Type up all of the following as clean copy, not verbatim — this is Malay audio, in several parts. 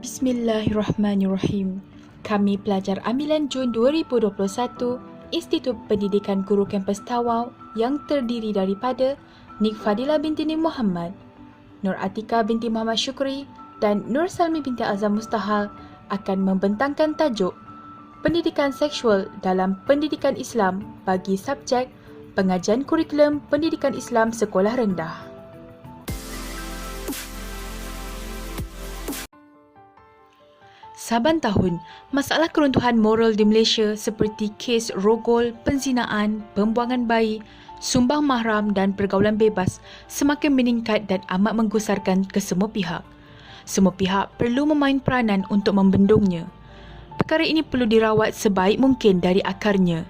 Bismillahirrahmanirrahim. Kami pelajar ambilan Jun 2021, Institut Pendidikan Guru Kampus Tawau yang terdiri daripada Nik Fadila binti Nik Muhammad, Nur Atika binti Muhammad Syukri dan Nur Salmi binti Azam Mustahal akan membentangkan tajuk Pendidikan Seksual dalam Pendidikan Islam bagi subjek Pengajian Kurikulum Pendidikan Islam Sekolah Rendah. Saban tahun, masalah keruntuhan moral di Malaysia seperti kes rogol, penzinaan, pembuangan bayi, sumbang mahram dan pergaulan bebas semakin meningkat dan amat menggusarkan ke semua pihak. Semua pihak perlu memain peranan untuk membendungnya. Perkara ini perlu dirawat sebaik mungkin dari akarnya.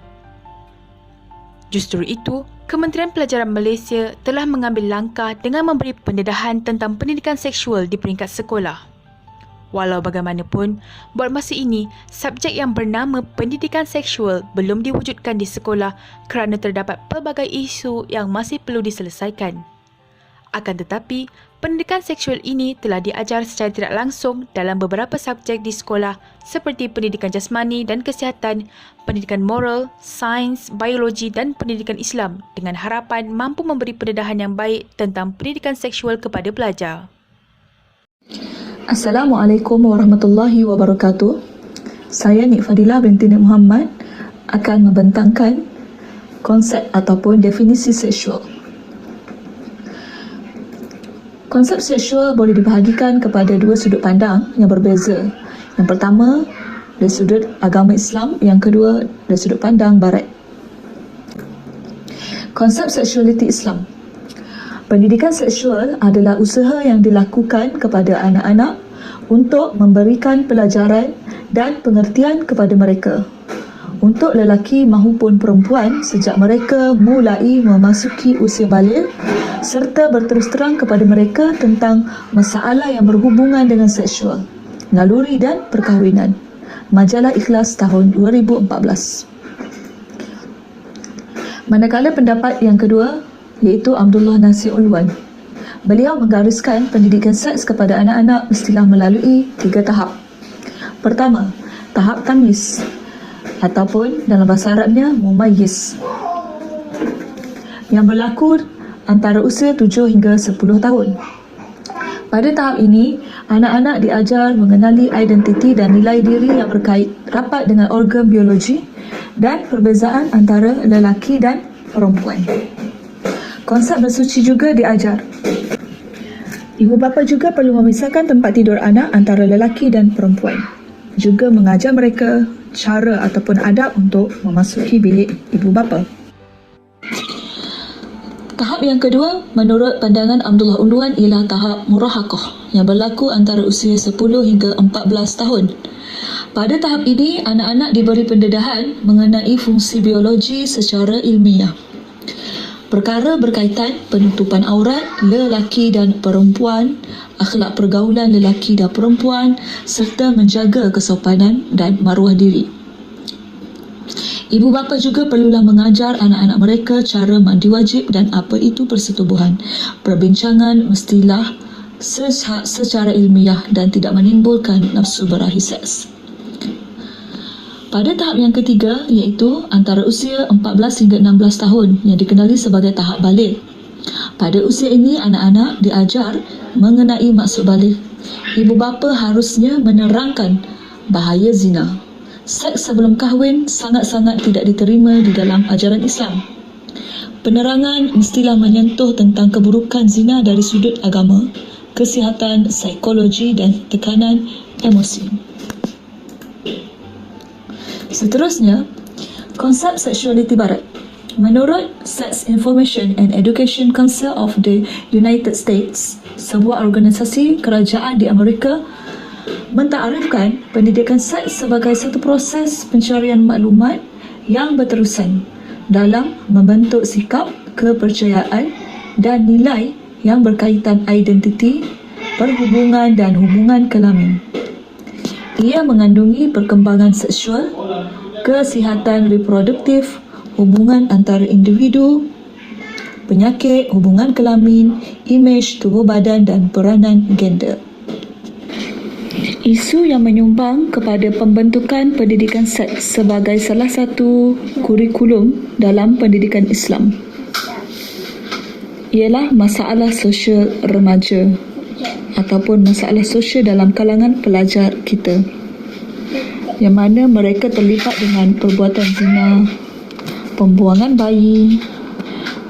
Justru itu, Kementerian Pelajaran Malaysia telah mengambil langkah dengan memberi pendedahan tentang pendidikan seksual di peringkat sekolah. Walau bagaimanapun, buat masa ini, subjek yang bernama pendidikan seksual belum diwujudkan di sekolah kerana terdapat pelbagai isu yang masih perlu diselesaikan. Akan tetapi, pendidikan seksual ini telah diajar secara tidak langsung dalam beberapa subjek di sekolah seperti pendidikan jasmani dan kesihatan, pendidikan moral, sains, biologi dan pendidikan Islam dengan harapan mampu memberi pendedahan yang baik tentang pendidikan seksual kepada pelajar. Assalamualaikum warahmatullahi wabarakatuh. Saya Nik Fadila binti Nik Muhammad akan membentangkan konsep ataupun definisi seksual. Konsep seksual boleh dibahagikan kepada dua sudut pandang yang berbeza. Yang pertama, dari sudut agama Islam, yang kedua dari sudut pandang Barat. Konsep seksualiti Islam. Pendidikan seksual adalah usaha yang dilakukan kepada anak-anak untuk memberikan pelajaran dan pengertian kepada mereka untuk lelaki mahupun perempuan sejak mereka mulai memasuki usia baligh serta berterus terang kepada mereka tentang masalah yang berhubungan dengan seksual, naluri dan perkahwinan. Majalah Ikhlas tahun 2014. Manakala pendapat yang kedua iaitu Abdullah Nasir Ulwan. Beliau menggariskan pendidikan seks kepada anak-anak mestilah melalui 3 tahap. Pertama, tahap tamyiz ataupun dalam bahasa Arabnya mumayyiz yang berlaku antara usia 7 hingga 10 tahun. Pada tahap ini, anak-anak diajar mengenali identiti dan nilai diri yang berkait rapat dengan organ biologi dan perbezaan antara lelaki dan perempuan. Konsep bersuci juga diajar. Ibu bapa juga perlu memisahkan tempat tidur anak antara lelaki dan perempuan. Juga mengajar mereka cara ataupun adab untuk memasuki bilik ibu bapa. Tahap yang kedua, menurut pandangan Abdullah Ulwan, ialah tahap murahaqah yang berlaku antara usia 10 hingga 14 tahun. Pada tahap ini, anak-anak diberi pendedahan mengenai fungsi biologi secara ilmiah. Perkara berkaitan penutupan aurat lelaki dan perempuan, akhlak pergaulan lelaki dan perempuan serta menjaga kesopanan dan maruah diri. Ibu bapa juga perlulah mengajar anak-anak mereka cara mandi wajib dan apa itu persetubuhan. Perbincangan mestilah secara ilmiah dan tidak menimbulkan nafsu berahi seks. Pada tahap yang ketiga iaitu antara usia 14 hingga 16 tahun yang dikenali sebagai tahap baligh. Pada usia ini anak-anak diajar mengenai maksud baligh. Ibu bapa harusnya menerangkan bahaya zina. Seks sebelum kahwin sangat-sangat tidak diterima di dalam ajaran Islam. Penerangan mestilah menyentuh tentang keburukan zina dari sudut agama, kesihatan, psikologi dan tekanan emosi. Seterusnya, konsep seksualiti Barat. Menurut Sex Information and Education Council of the United States, sebuah organisasi kerajaan di Amerika, mentakharifkan pendidikan seks sebagai satu proses pencarian maklumat yang berterusan dalam membentuk sikap, kepercayaan dan nilai yang berkaitan identiti, perhubungan dan hubungan kelamin. Ia mengandungi perkembangan seksual, kesihatan reproduktif, hubungan antara individu, penyakit, hubungan kelamin, imej tubuh badan dan peranan gender. Isu yang menyumbang kepada pembentukan pendidikan seks sebagai salah satu kurikulum dalam pendidikan Islam ialah masalah sosial remaja ataupun masalah sosial dalam kalangan pelajar kita, yang mana mereka terlibat dengan perbuatan zina, pembuangan bayi,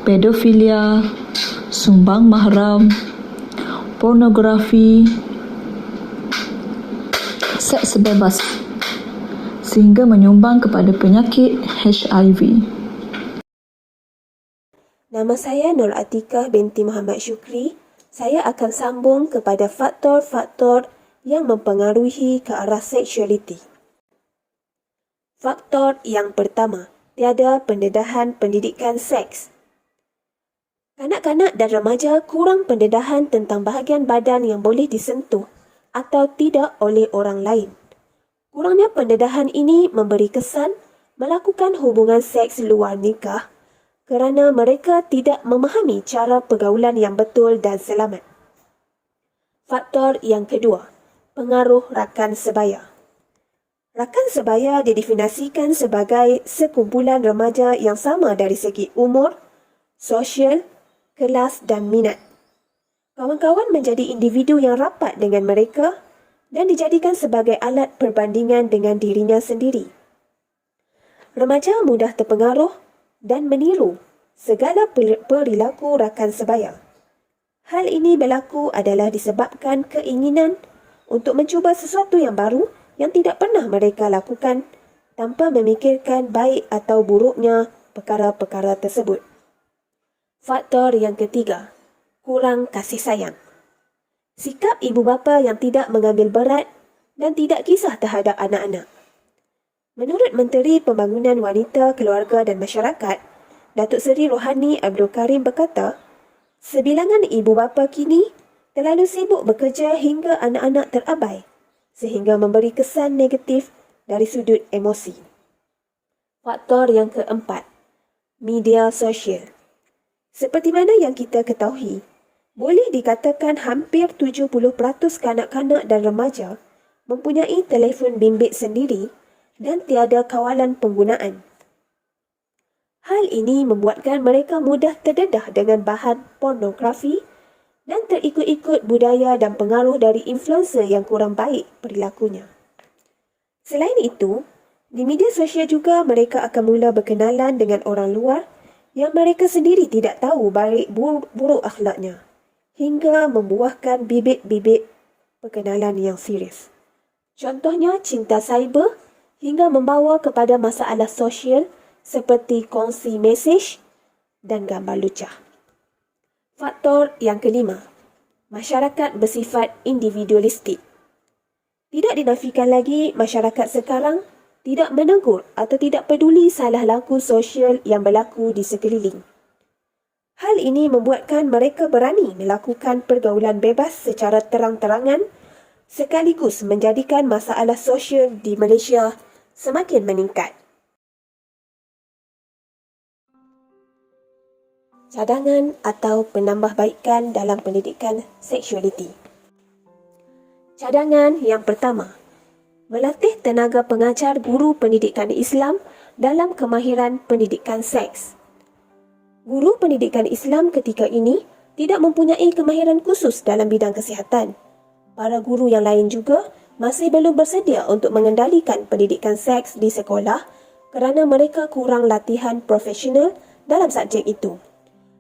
pedofilia, sumbang mahram, pornografi, seks bebas, sehingga menyumbang kepada penyakit HIV. Nama saya Nur Atikah binti Muhammad Syukri. Saya akan sambung kepada faktor-faktor yang mempengaruhi ke arah seksualiti. Faktor yang pertama, tiada pendedahan pendidikan seks. Kanak-kanak dan remaja kurang pendedahan tentang bahagian badan yang boleh disentuh atau tidak oleh orang lain. Kurangnya pendedahan ini memberi kesan melakukan hubungan seks luar nikah kerana mereka tidak memahami cara pergaulan yang betul dan selamat. Faktor yang kedua, pengaruh rakan sebaya. Rakan sebaya didefinisikan sebagai sekumpulan remaja yang sama dari segi umur, sosial, kelas dan minat. Kawan-kawan menjadi individu yang rapat dengan mereka dan dijadikan sebagai alat perbandingan dengan dirinya sendiri. Remaja mudah terpengaruh dan meniru segala perilaku rakan sebaya. Hal ini berlaku adalah disebabkan keinginan untuk mencuba sesuatu yang baru yang tidak pernah mereka lakukan tanpa memikirkan baik atau buruknya perkara-perkara tersebut. Faktor yang ketiga, kurang kasih sayang. Sikap ibu bapa yang tidak mengambil berat dan tidak kisah terhadap anak-anak. Menurut Menteri Pembangunan Wanita, Keluarga dan Masyarakat, Datuk Seri Rohani Abdul Karim berkata, sebilangan ibu bapa kini terlalu sibuk bekerja hingga anak-anak terabai, sehingga memberi kesan negatif dari sudut emosi. Faktor yang keempat, media sosial. Seperti mana yang kita ketahui, boleh dikatakan hampir 70% kanak-kanak dan remaja mempunyai telefon bimbit sendiri dan tiada kawalan penggunaan. Hal ini membuatkan mereka mudah terdedah dengan bahan pornografi dan terikut-ikut budaya dan pengaruh dari influencer yang kurang baik perilakunya. Selain itu, di media sosial juga mereka akan mula berkenalan dengan orang luar yang mereka sendiri tidak tahu baik buruk akhlaknya, hingga membuahkan bibit-bibit perkenalan yang serius. Contohnya cinta cyber hingga membawa kepada masalah sosial seperti kongsi mesej dan gambar lucah. Faktor yang kelima, masyarakat bersifat individualistik. Tidak dinafikan lagi masyarakat sekarang tidak menegur atau tidak peduli salah laku sosial yang berlaku di sekeliling. Hal ini membuatkan mereka berani melakukan pergaulan bebas secara terang-terangan sekaligus menjadikan masalah sosial di Malaysia semakin meningkat. Cadangan atau penambahbaikan dalam pendidikan seksualiti. Cadangan yang pertama, melatih tenaga pengajar guru pendidikan Islam dalam kemahiran pendidikan seks. Guru pendidikan Islam ketika ini tidak mempunyai kemahiran khusus dalam bidang kesihatan. Para guru yang lain juga masih belum bersedia untuk mengendalikan pendidikan seks di sekolah kerana mereka kurang latihan profesional dalam subjek itu.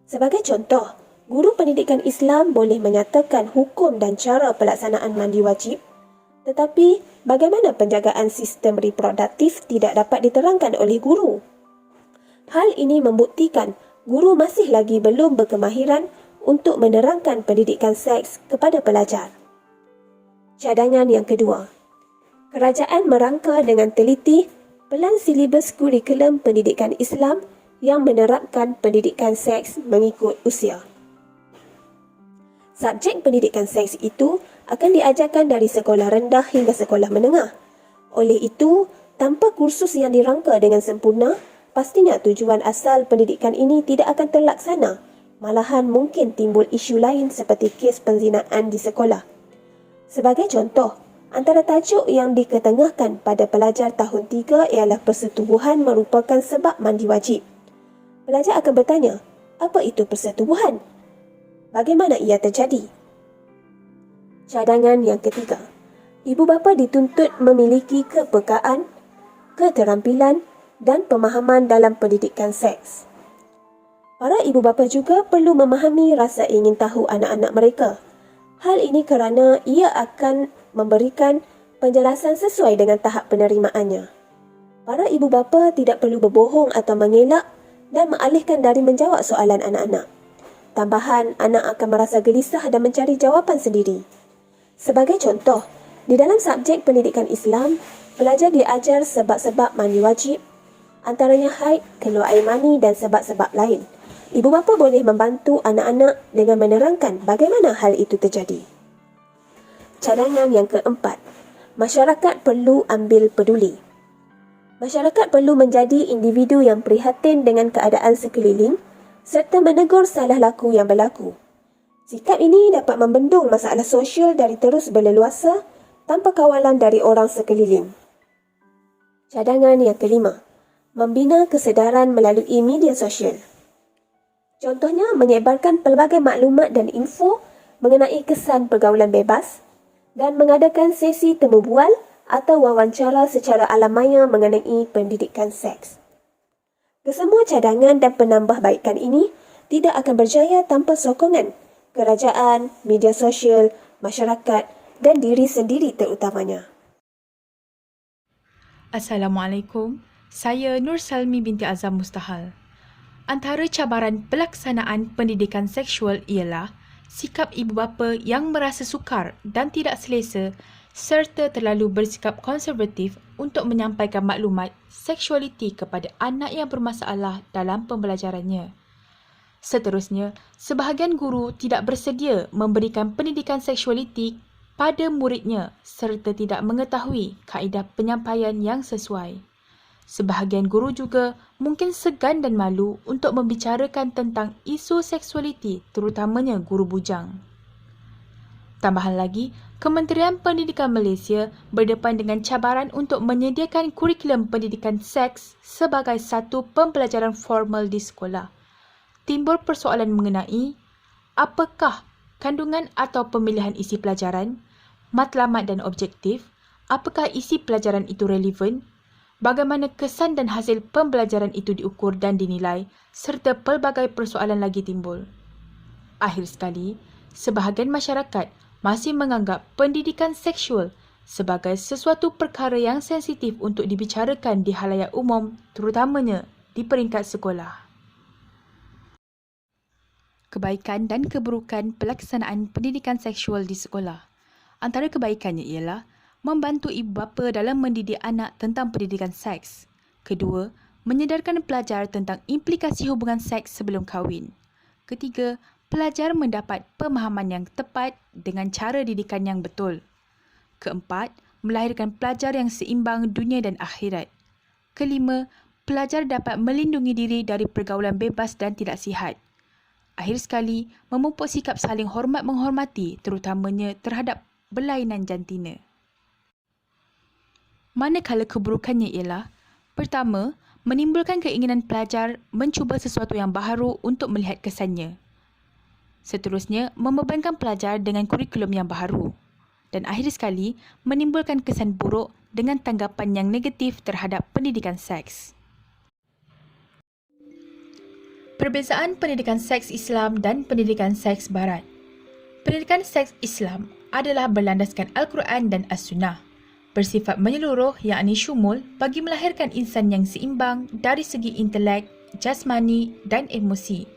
Sebagai contoh, guru pendidikan Islam boleh menyatakan hukum dan cara pelaksanaan mandi wajib, tetapi bagaimana penjagaan sistem reproduktif tidak dapat diterangkan oleh guru. Hal ini membuktikan guru masih lagi belum berkemahiran untuk menerangkan pendidikan seks kepada pelajar. Cadangan yang kedua, kerajaan merangka dengan teliti pelan silibus kurikulum pendidikan Islam yang menerapkan pendidikan seks mengikut usia. Subjek pendidikan seks itu akan diajarkan dari sekolah rendah hingga sekolah menengah. Oleh itu, tanpa kursus yang dirangka dengan sempurna, pastinya tujuan asal pendidikan ini tidak akan terlaksana. Malahan mungkin timbul isu lain seperti kes penzinaan di sekolah. Sebagai contoh, Antara tajuk yang diketengahkan pada pelajar tahun 3 ialah persetubuhan merupakan sebab mandi wajib. Pelajar akan bertanya, apa itu persetubuhan? Bagaimana ia terjadi? Cadangan yang ketiga, ibu bapa dituntut memiliki kepekaan, keterampilan dan pemahaman dalam pendidikan seks. Para ibu bapa juga perlu memahami rasa ingin tahu anak-anak mereka. Hal ini kerana ia akan memberikan penjelasan sesuai dengan tahap penerimaannya. Para ibu bapa tidak perlu berbohong atau mengelak dan mengalihkan dari menjawab soalan anak-anak. Tambahan, anak akan merasa gelisah dan mencari jawapan sendiri. Sebagai contoh, di dalam subjek pendidikan Islam, pelajar diajar sebab-sebab mandi wajib, antaranya haid, keluar air mani dan sebab-sebab lain. Ibu bapa boleh membantu anak-anak dengan menerangkan bagaimana hal itu terjadi. Cadangan yang keempat, masyarakat perlu ambil peduli. Masyarakat perlu menjadi individu yang prihatin dengan keadaan sekeliling serta menegur salah laku yang berlaku. Sikap ini dapat membendung masalah sosial dari terus berleluasa tanpa kawalan dari orang sekeliling. Cadangan yang kelima, membina kesedaran melalui media sosial. Contohnya, menyebarkan pelbagai maklumat dan info mengenai kesan pergaulan bebas dan mengadakan sesi temu bual atau wawancara secara alamaya mengenai pendidikan seks. Kesemua cadangan dan penambahbaikan ini tidak akan berjaya tanpa sokongan kerajaan, media sosial, masyarakat dan diri sendiri terutamanya. Assalamualaikum. Saya Nur Salmi binti Azam Mustahal. Antara cabaran pelaksanaan pendidikan seksual ialah sikap ibu bapa yang merasa sukar dan tidak selesa serta terlalu bersikap konservatif untuk menyampaikan maklumat seksualiti kepada anak yang bermasalah dalam pembelajarannya. Seterusnya, sebahagian guru tidak bersedia memberikan pendidikan seksualiti pada muridnya serta tidak mengetahui kaedah penyampaian yang sesuai. Sebahagian guru juga mungkin segan dan malu untuk membicarakan tentang isu seksualiti, terutamanya guru bujang. Tambahan lagi, Kementerian Pendidikan Malaysia berdepan dengan cabaran untuk menyediakan kurikulum pendidikan seks sebagai satu pembelajaran formal di sekolah. Timbul persoalan mengenai apakah kandungan atau pemilihan isi pelajaran, matlamat dan objektif, apakah isi pelajaran itu relevan, bagaimana kesan dan hasil pembelajaran itu diukur dan dinilai, serta pelbagai persoalan lagi timbul. Akhir sekali, sebahagian masyarakat masih menganggap pendidikan seksual sebagai sesuatu perkara yang sensitif untuk dibicarakan di halayak umum, terutamanya di peringkat sekolah. Kebaikan dan keburukan pelaksanaan pendidikan seksual di sekolah. Antara kebaikannya ialah membantu ibu bapa dalam mendidik anak tentang pendidikan seks. Kedua, menyedarkan pelajar tentang implikasi hubungan seks sebelum kahwin. Ketiga, pelajar mendapat pemahaman yang tepat dengan cara didikan yang betul. Keempat, melahirkan pelajar yang seimbang dunia dan akhirat. Kelima, pelajar dapat melindungi diri dari pergaulan bebas dan tidak sihat. Akhir sekali, memupuk sikap saling hormat-menghormati terutamanya terhadap berlainan jantina. Manakala keburukannya ialah, pertama, menimbulkan keinginan pelajar mencuba sesuatu yang baharu untuk melihat kesannya. Seterusnya, membebankan pelajar dengan kurikulum yang baharu. Dan akhir sekali, menimbulkan kesan buruk dengan tanggapan yang negatif terhadap pendidikan seks. Perbezaan pendidikan seks Islam dan pendidikan seks Barat. Pendidikan seks Islam adalah berlandaskan Al-Quran dan As-Sunnah, bersifat menyeluruh yakni syumul bagi melahirkan insan yang seimbang dari segi intelek, jasmani dan emosi.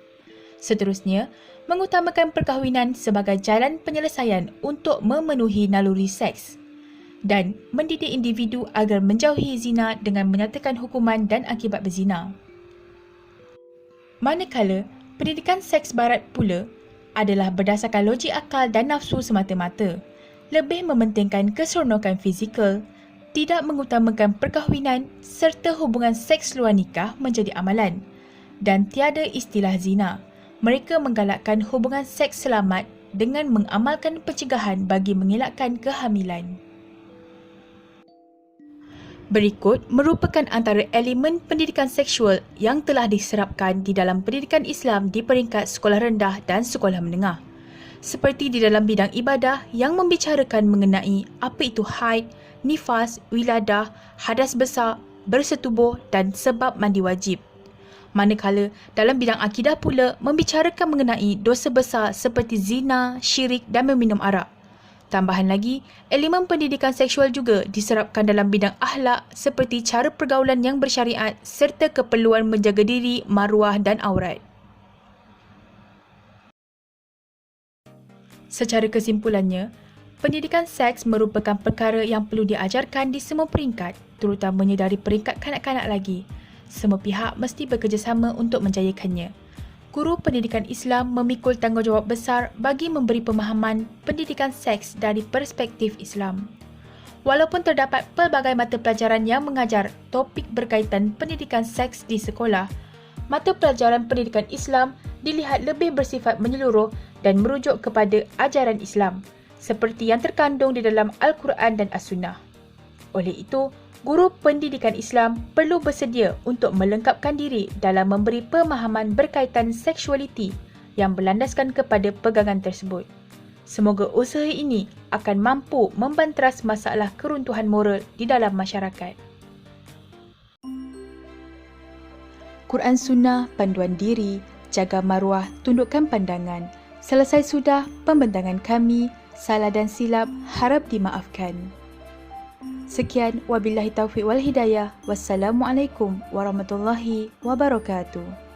Seterusnya, mengutamakan perkahwinan sebagai jalan penyelesaian untuk memenuhi naluri seks dan mendidik individu agar menjauhi zina dengan menyatakan hukuman dan akibat berzina. Manakala, pendidikan seks Barat pula adalah berdasarkan logik akal dan nafsu semata-mata, lebih mementingkan keseronokan fizikal, tidak mengutamakan perkahwinan serta hubungan seks luar nikah menjadi amalan dan tiada istilah zina. Mereka menggalakkan hubungan seks selamat dengan mengamalkan pencegahan bagi mengelakkan kehamilan. Berikut merupakan antara elemen pendidikan seksual yang telah diserapkan di dalam pendidikan Islam di peringkat sekolah rendah dan sekolah menengah. Seperti di dalam bidang ibadah yang membicarakan mengenai apa itu haid, nifas, wiladah, hadas besar, bersetubuh dan sebab mandi wajib. Manakala dalam bidang akidah pula membicarakan mengenai dosa besar seperti zina, syirik dan meminum arak. Tambahan lagi, elemen pendidikan seksual juga diserapkan dalam bidang akhlak seperti cara pergaulan yang bersyariat serta keperluan menjaga diri, maruah dan aurat. Secara kesimpulannya, pendidikan seks merupakan perkara yang perlu diajarkan di semua peringkat, terutamanya dari peringkat kanak-kanak lagi. Semua pihak mesti bekerjasama untuk menjayakannya. Guru pendidikan Islam memikul tanggungjawab besar bagi memberi pemahaman pendidikan seks dari perspektif Islam. Walaupun terdapat pelbagai mata pelajaran yang mengajar topik berkaitan pendidikan seks di sekolah, mata pelajaran pendidikan Islam dilihat lebih bersifat menyeluruh dan merujuk kepada ajaran Islam, seperti yang terkandung di dalam Al-Quran dan As-Sunnah. Oleh itu, guru pendidikan Islam perlu bersedia untuk melengkapkan diri dalam memberi pemahaman berkaitan seksualiti yang berlandaskan kepada pegangan tersebut. Semoga usaha ini akan mampu membanteras masalah keruntuhan moral di dalam masyarakat. Quran Sunnah, panduan diri, jaga maruah, tundukkan pandangan. Selesai sudah pembentangan kami, salah dan silap harap dimaafkan. Sekian, wabillahi taufiq wal hidayah. Wassalamualaikum warahmatullahi wabarakatuh.